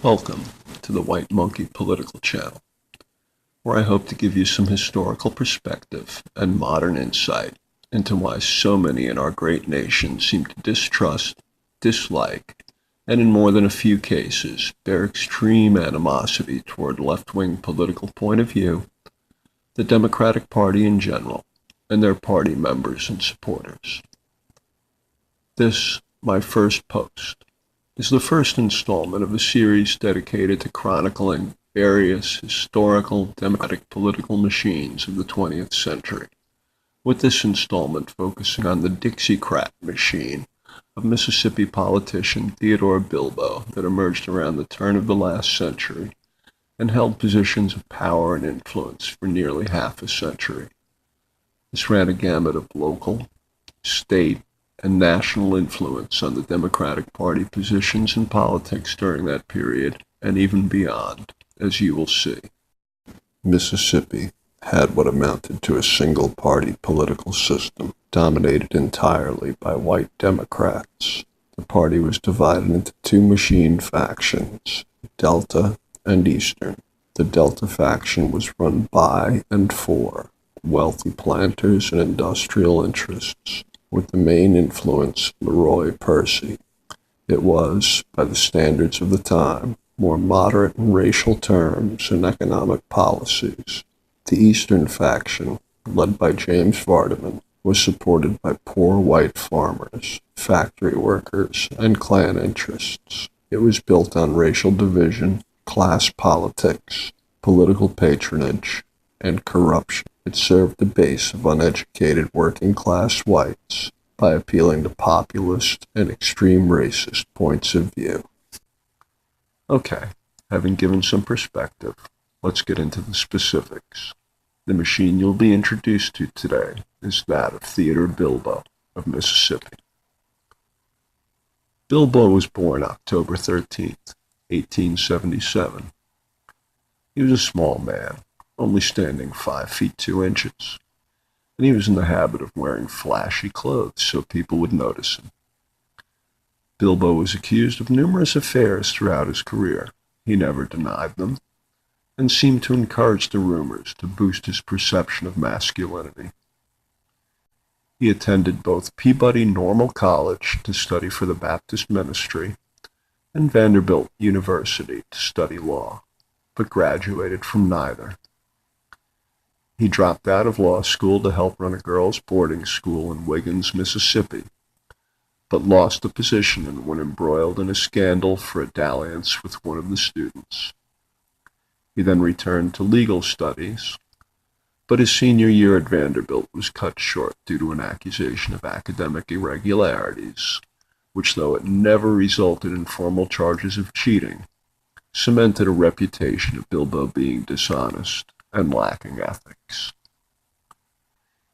Welcome to the White Monkey Political Channel, where I hope to give you some historical perspective and modern insight into why so many in our great nation seem to distrust, dislike, and in more than a few cases bear extreme animosity toward left-wing political point of view, the Democratic Party in general, and their party members and supporters. This, my first post, is the first installment of a series dedicated to chronicling various historical democratic political machines of the 20th century, with this installment focusing on the Dixiecrat machine of Mississippi politician Theodore Bilbo that emerged around the turn of the last century and held positions of power and influence for nearly half a century. This ran a gamut of local, state, and national influence on the Democratic Party positions in politics during that period and even beyond, as you will see. Mississippi had what amounted to a single-party political system dominated entirely by white Democrats. The party was divided into two machine factions, Delta and Eastern. The Delta faction was run by and for wealthy planters and industrial interests, with the main influence Leroy Percy. It was, by the standards of the time, more moderate in racial terms and economic policies. The Eastern faction, led by James Vardaman, was supported by poor white farmers, factory workers, and Klan interests. It was built on racial division, class politics, political patronage, and corruption. It served the base of uneducated working-class whites by appealing to populist and extreme racist points of view. Okay, having given some perspective, let's get into the specifics. The machine you'll be introduced to today is that of Theodore Bilbo of Mississippi. Bilbo was born October 13th, 1877. He was a small man, only standing 5 feet 2 inches, and he was in the habit of wearing flashy clothes so people would notice him. Bilbo was accused of numerous affairs throughout his career. He never denied them, and seemed to encourage the rumors to boost his perception of masculinity. He attended both Peabody Normal College to study for the Baptist ministry and Vanderbilt University to study law, but graduated from neither. He dropped out of law school to help run a girls' boarding school in Wiggins, Mississippi, but lost the position and was embroiled in a scandal for a dalliance with one of the students. He then returned to legal studies, but his senior year at Vanderbilt was cut short due to an accusation of academic irregularities, which, though it never resulted in formal charges of cheating, cemented a reputation of Bilbo being dishonest and lacking ethics.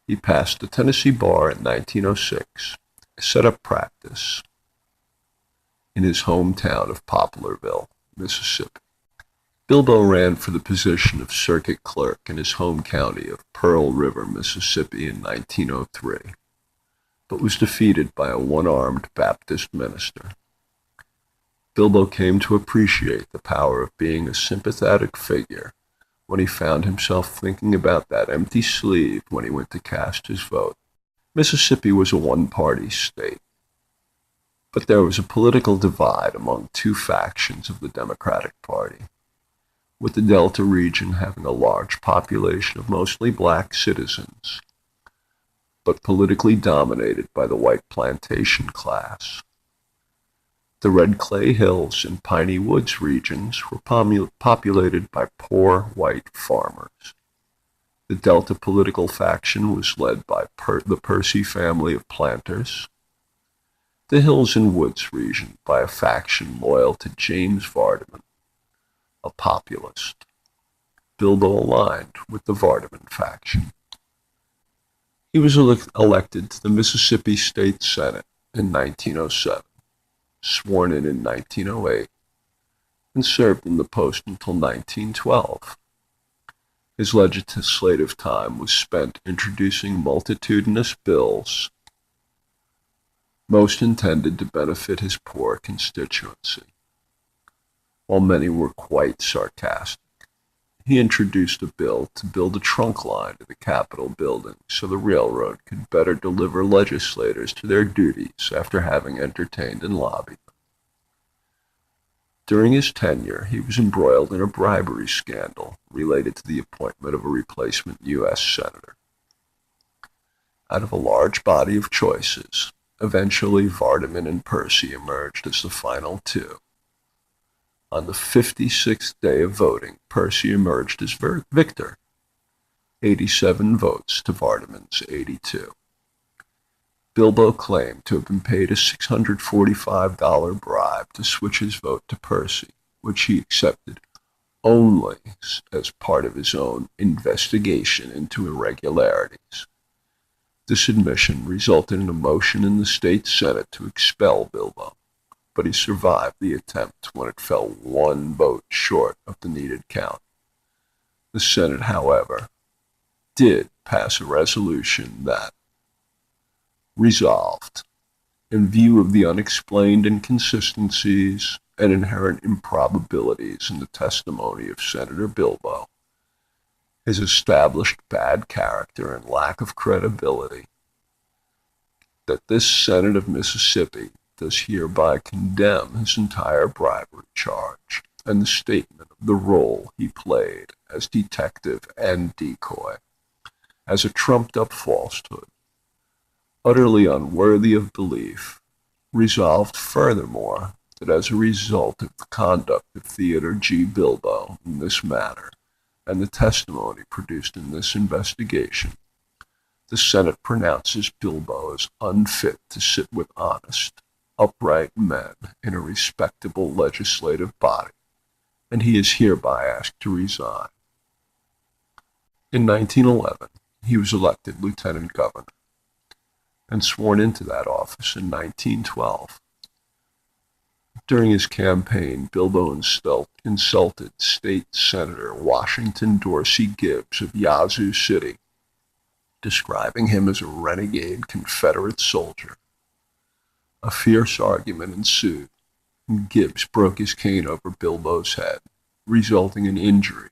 He passed the Tennessee bar in 1906, set up practice in his hometown of Poplarville, Mississippi. Bilbo ran for the position of circuit clerk in his home county of Pearl River, Mississippi in 1903, but was defeated by a one-armed Baptist minister. Bilbo came to appreciate the power of being a sympathetic figure when he found himself thinking about that empty sleeve when he went to cast his vote. Mississippi was a one-party state, but there was a political divide among two factions of the Democratic Party, with the Delta region having a large population of mostly black citizens, but politically dominated by the white plantation class. The Red Clay Hills and Piney Woods regions were populated by poor white farmers. The Delta political faction was led by the Percy family of planters, the Hills and Woods region by a faction loyal to James Vardaman, a populist. Bilbo aligned with the Vardaman faction. He was elected to the Mississippi State Senate in 1907, sworn in 1908, and served in the post until 1912. His legislative time was spent introducing multitudinous bills, most intended to benefit his poor constituency. While many were quite sarcastic, he introduced a bill to build a trunk line to the Capitol building so the railroad could better deliver legislators to their duties after having entertained and lobbied them. During his tenure, he was embroiled in a bribery scandal related to the appointment of a replacement U.S. Senator. Out of a large body of choices, eventually Vardaman and Percy emerged as the final two. On the 56th day of voting, Percy emerged as victor, 87 votes to Vardaman's 82. Bilbo claimed to have been paid a $645 bribe to switch his vote to Percy, which he accepted only as part of his own investigation into irregularities. This admission resulted in a motion in the state Senate to expel Bilbo, but he survived the attempt when it fell one vote short of the needed count. The Senate, however, did pass a resolution that resolved, in view of the unexplained inconsistencies and inherent improbabilities in the testimony of Senator Bilbo, his established bad character and lack of credibility, that this Senate of Mississippi does hereby condemn his entire bribery charge and the statement of the role he played as detective and decoy as a trumped-up falsehood, utterly unworthy of belief, resolved furthermore that as a result of the conduct of Theodore G. Bilbo in this matter and the testimony produced in this investigation, the Senate pronounces Bilbo as unfit to sit with honest, upright men in a respectable legislative body, and he is hereby asked to resign. In 1911, he was elected lieutenant governor and sworn into that office in 1912. During his campaign, Bilbo insulted State Senator Washington Dorsey Gibbs of Yazoo City, describing him as a renegade Confederate soldier. A fierce argument ensued, and Gibbs broke his cane over Bilbo's head, resulting in injury.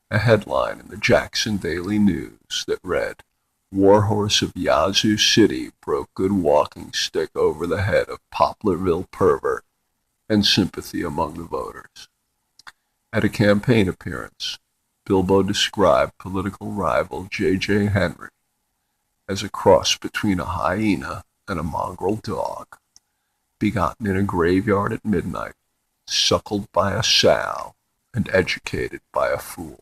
A headline in the Jackson Daily News that read, "Warhorse of Yazoo City broke good walking stick over the head of Poplarville pervert," and sympathy among the voters. At a campaign appearance, Bilbo described political rival J.J. Henry as a cross between a hyena and a mongrel dog, begotten in a graveyard at midnight, suckled by a sow, and educated by a fool.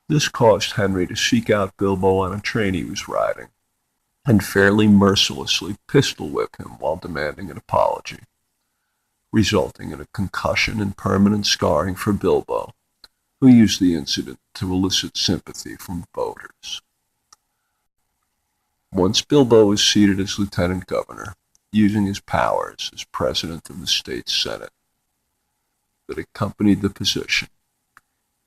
This caused Henry to seek out Bilbo on a train he was riding, and fairly mercilessly pistol-whip him while demanding an apology, resulting in a concussion and permanent scarring for Bilbo, who used the incident to elicit sympathy from voters. Once Bilbo was seated as lieutenant governor, using his powers as president of the state senate that accompanied the position,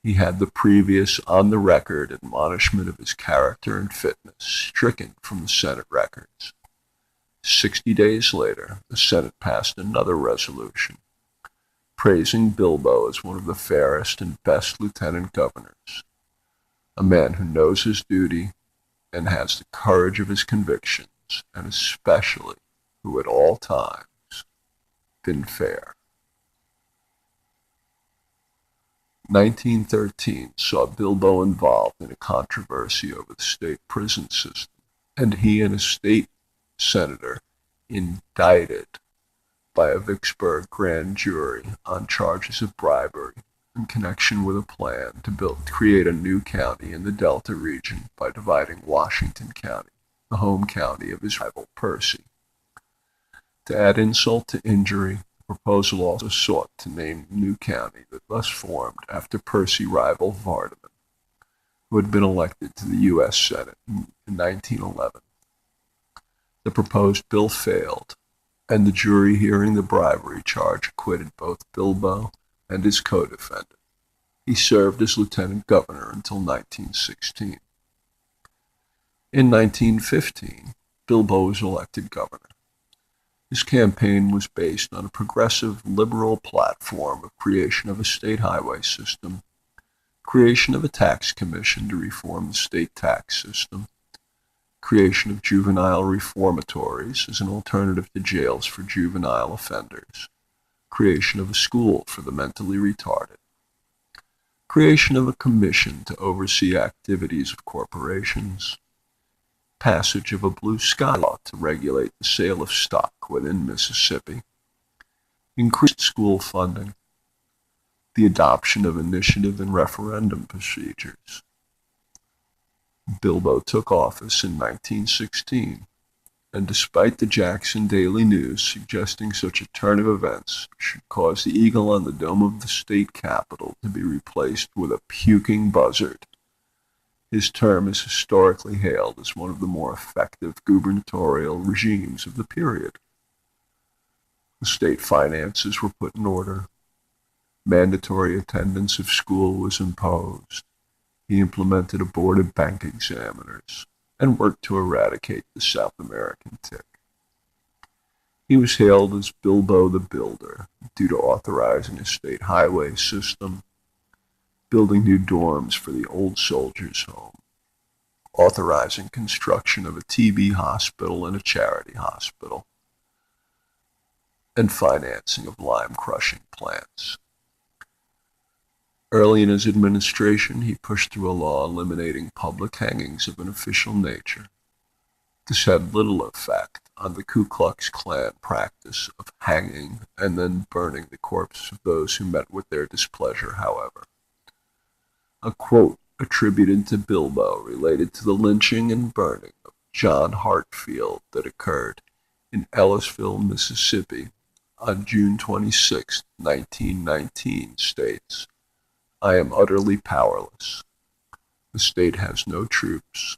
he had the previous on-the-record admonishment of his character and fitness stricken from the Senate records. 60 days later, the Senate passed another resolution, praising Bilbo as one of the fairest and best lieutenant governors, a man who knows his duty and has the courage of his convictions, and especially who at all times been fair. 1913 saw Bilbo involved in a controversy over the state prison system, and he and a state senator indicted by a Vicksburg grand jury on charges of bribery in connection with a plan to create a new county in the Delta region by dividing Washington County, the home county of his rival Percy. To add insult to injury, the proposal also sought to name the new county that thus formed after Percy rival Vardaman, who had been elected to the U.S. Senate in 1911. The proposed bill failed, and the jury hearing the bribery charge acquitted both Bilbo and his co-defendant. He served as lieutenant governor until 1916. In 1915, Bilbo was elected governor. His campaign was based on a progressive liberal platform of creation of a state highway system, creation of a tax commission to reform the state tax system, creation of juvenile reformatories as an alternative to jails for juvenile offenders, creation of a school for the mentally retarded, creation of a commission to oversee activities of corporations, passage of a blue sky law to regulate the sale of stock within Mississippi, increased school funding, the adoption of initiative and referendum procedures. Bilbo took office in 1916, and despite the Jackson Daily News suggesting such a turn of events should cause the eagle on the dome of the state capitol to be replaced with a puking buzzard, his term is historically hailed as one of the more effective gubernatorial regimes of the period. The state finances were put in order. Mandatory attendance of school was imposed. He implemented a board of bank examiners and worked to eradicate the South American tick. He was hailed as Bilbo the Builder due to authorizing a state highway system, building new dorms for the old soldiers' home, authorizing construction of a TB hospital and a charity hospital, and financing of lime crushing plants. Early in his administration, he pushed through a law eliminating public hangings of an official nature. This had little effect on the Ku Klux Klan practice of hanging and then burning the corpses of those who met with their displeasure, however. A quote attributed to Bilbo related to the lynching and burning of John Hartfield that occurred in Ellisville, Mississippi on June 26, 1919 states, "I am utterly powerless. The state has no troops,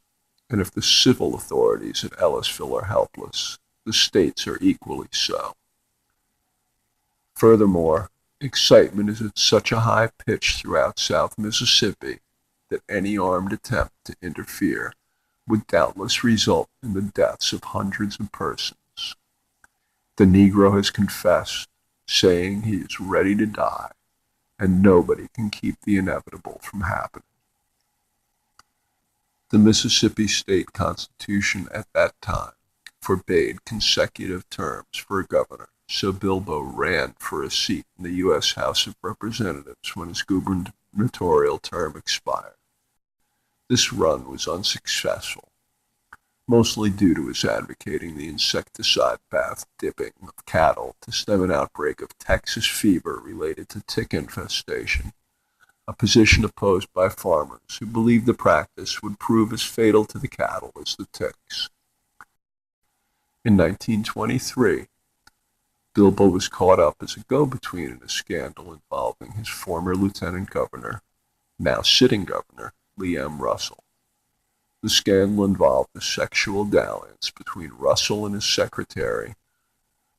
and if the civil authorities at Ellisville are helpless, the states are equally so." Furthermore, excitement is at such a high pitch throughout South Mississippi that any armed attempt to interfere would doubtless result in the deaths of hundreds of persons. The Negro has confessed, saying he is ready to die, and nobody can keep the inevitable from happening. The Mississippi State Constitution at that time forbade consecutive terms for a governor, so Bilbo ran for a seat in the U.S. House of Representatives when his gubernatorial term expired. This run was unsuccessful, mostly due to his advocating the insecticide bath dipping of cattle to stem an outbreak of Texas fever related to tick infestation, a position opposed by farmers who believed the practice would prove as fatal to the cattle as the ticks. In 1923, Bilbo was caught up as a go-between in a scandal involving his former lieutenant governor, now sitting governor, Lee M. Russell. The scandal involved a sexual dalliance between Russell and his secretary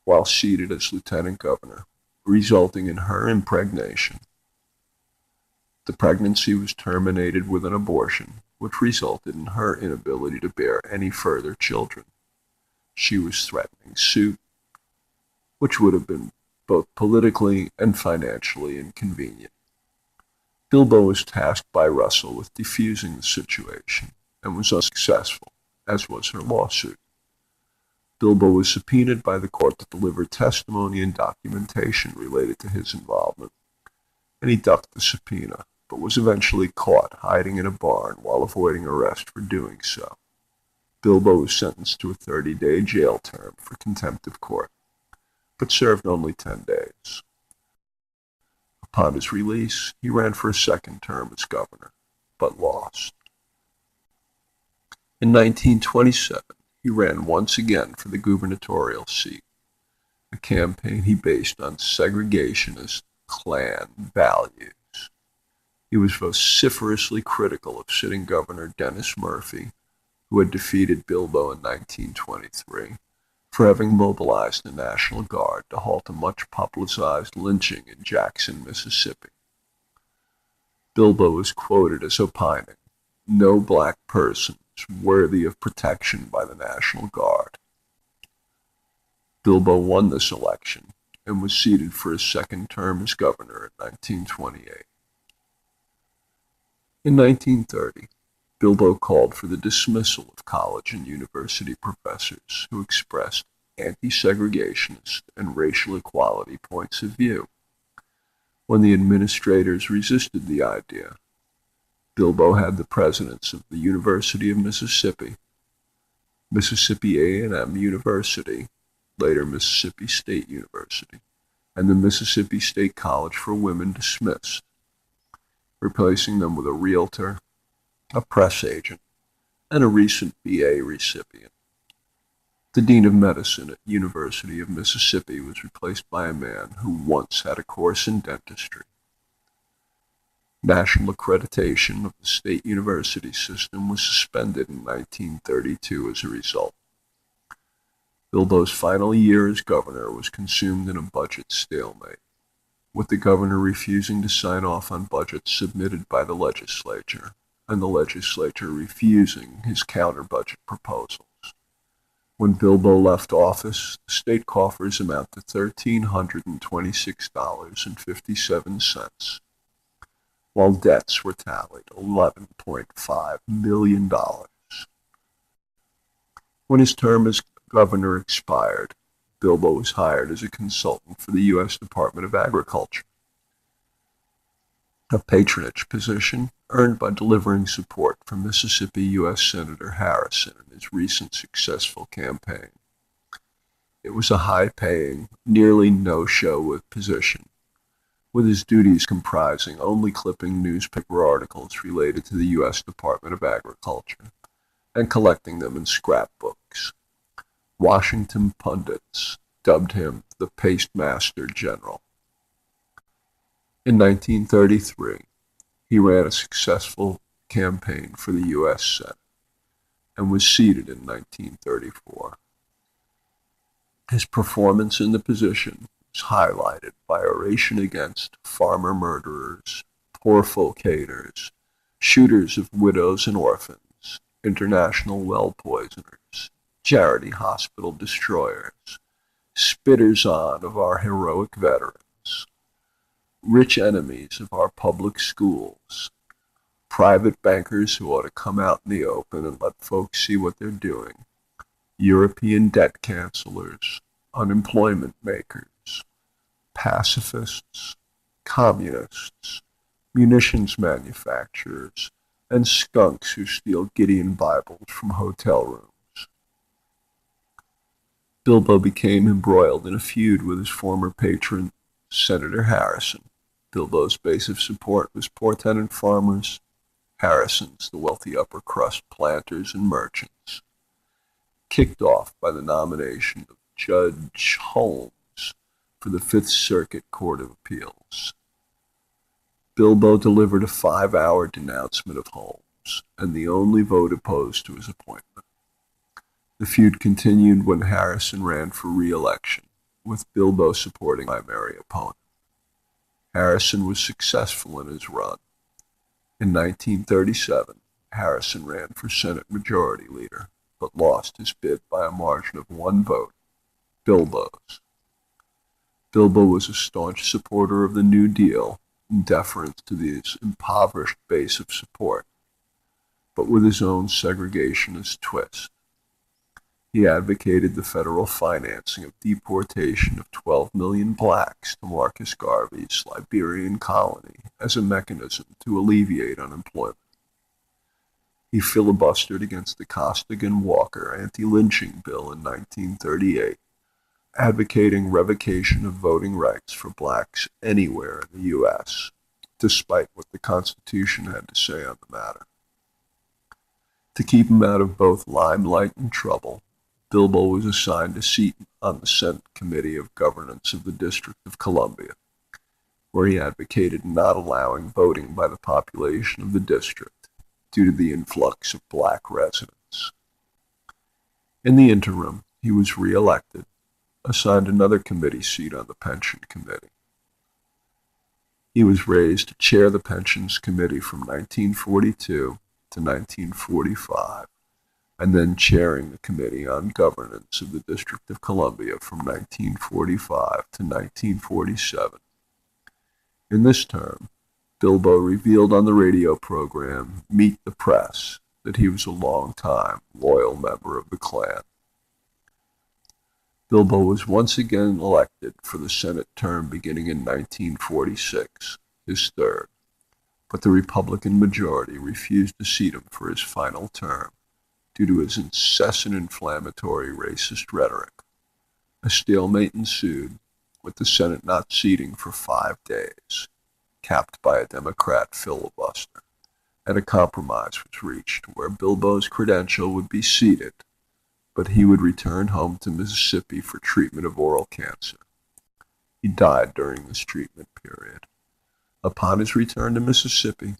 while seated as lieutenant governor, resulting in her impregnation. The pregnancy was terminated with an abortion, which resulted in her inability to bear any further children. She was threatening suit, which would have been both politically and financially inconvenient. Bilbo was tasked by Russell with defusing the situation and was unsuccessful, as was her lawsuit. Bilbo was subpoenaed by the court to deliver testimony and documentation related to his involvement, and he ducked the subpoena, but was eventually caught hiding in a barn while avoiding arrest for doing so. Bilbo was sentenced to a 30-day jail term for contempt of court, but served only 10 days. A Upon his release, he ran for a second term as governor, but lost. In 1927, he ran once again for the gubernatorial seat, a campaign he based on segregationist Klan values. He was vociferously critical of sitting Governor Dennis Murphy, who had defeated Bilbo in 1923, for having mobilized the National Guard to halt a much-publicized lynching in Jackson, Mississippi. Bilbo is quoted as opining, "No black person is worthy of protection by the National Guard." Bilbo won this election and was seated for his second term as governor in 1928. In 1930, Bilbo called for the dismissal of college and university professors who expressed anti-segregationist and racial equality points of view. When the administrators resisted the idea, Bilbo had the presidents of the University of Mississippi, Mississippi A&M University, later Mississippi State University, and the Mississippi State College for Women dismissed, replacing them with a realtor, a press agent, and a recent BA recipient. The Dean of Medicine at University of Mississippi was replaced by a man who once had a course in dentistry. National accreditation of the state university system was suspended in 1932 as a result. Bilbo's final year as governor was consumed in a budget stalemate, with the governor refusing to sign off on budgets submitted by the legislature, and the legislature refusing his counter-budget proposals. When Bilbo left office, the state coffers amount to $1,326.57, while debts were tallied $11.5 million. When his term as governor expired, Bilbo was hired as a consultant for the U.S. Department of Agriculture, a patronage position earned by delivering support from Mississippi U.S. Senator Harrison in his recent successful campaign. It was a high-paying, nearly no-show position, with his duties comprising only clipping newspaper articles related to the U.S. Department of Agriculture and collecting them in scrapbooks. Washington pundits dubbed him the Pastemaster General. In 1933, he ran a successful campaign for the U.S. Senate and was seated in 1934. His performance in the position was highlighted by oration against farmer murderers, poor folk haters, shooters of widows and orphans, international well poisoners, charity hospital destroyers, spitters on of our heroic veterans, rich enemies of our public schools, private bankers who ought to come out in the open and let folks see what they're doing, European debt cancelers, unemployment makers, pacifists, communists, munitions manufacturers, and skunks who steal Gideon Bibles from hotel rooms. Bilbo became embroiled in a feud with his former patron, Senator Harrison. Bilbo's base of support was poor tenant farmers, Harrison's the wealthy upper-crust planters and merchants. Kicked off by the nomination of Judge Holmes for the Fifth Circuit Court of Appeals, Bilbo delivered a 5-hour denouncement of Holmes and the only vote opposed to his appointment. The feud continued when Harrison ran for re-election, with Bilbo supporting his primary opponent. Harrison was successful in his run. In 1937, Harrison ran for Senate Majority Leader, but lost his bid by a margin of 1 vote, Bilbo's. Bilbo was a staunch supporter of the New Deal in deference to his impoverished base of support, but with his own segregationist twist. He advocated the federal financing of deportation of 12 million blacks to Marcus Garvey's Liberian colony as a mechanism to alleviate unemployment. He filibustered against the Costigan-Walker anti-lynching bill in 1938, advocating revocation of voting rights for blacks anywhere in the U.S., despite what the Constitution had to say on the matter. To keep him out of both limelight and trouble, Bilbo was assigned a seat on the Senate Committee of Governance of the District of Columbia, where he advocated not allowing voting by the population of the district due to the influx of black residents. In the interim, he was re-elected, assigned another committee seat on the Pension Committee. He was raised to chair the Pensions Committee from 1942 to 1945, and then chairing the Committee on Governance of the District of Columbia from 1945 to 1947. In this term, Bilbo revealed on the radio program Meet the Press that he was a long-time loyal member of the Klan. Bilbo was once again elected for the Senate term beginning in 1946, his third, but the Republican majority refused to seat him for his final term due to his incessant inflammatory racist rhetoric. A stalemate ensued, with the Senate not seating for 5 days, capped by a Democrat filibuster, and a compromise was reached where Bilbo's credential would be seated, but he would return home to Mississippi for treatment of oral cancer. He died during this treatment period. Upon his return to Mississippi,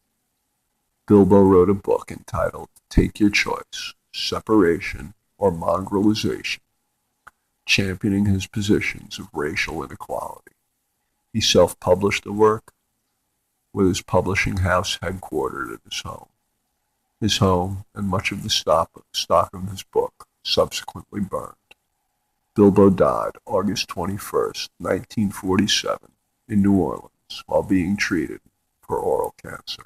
Bilbo wrote a book entitled Take Your Choice, Separation or Mongrelization, championing his positions of racial inequality. He self-published the work, with his publishing house headquartered at his home. His home and much of the stock of his book subsequently burned. Bilbo died August 21st, 1947, in New Orleans, while being treated for oral cancer.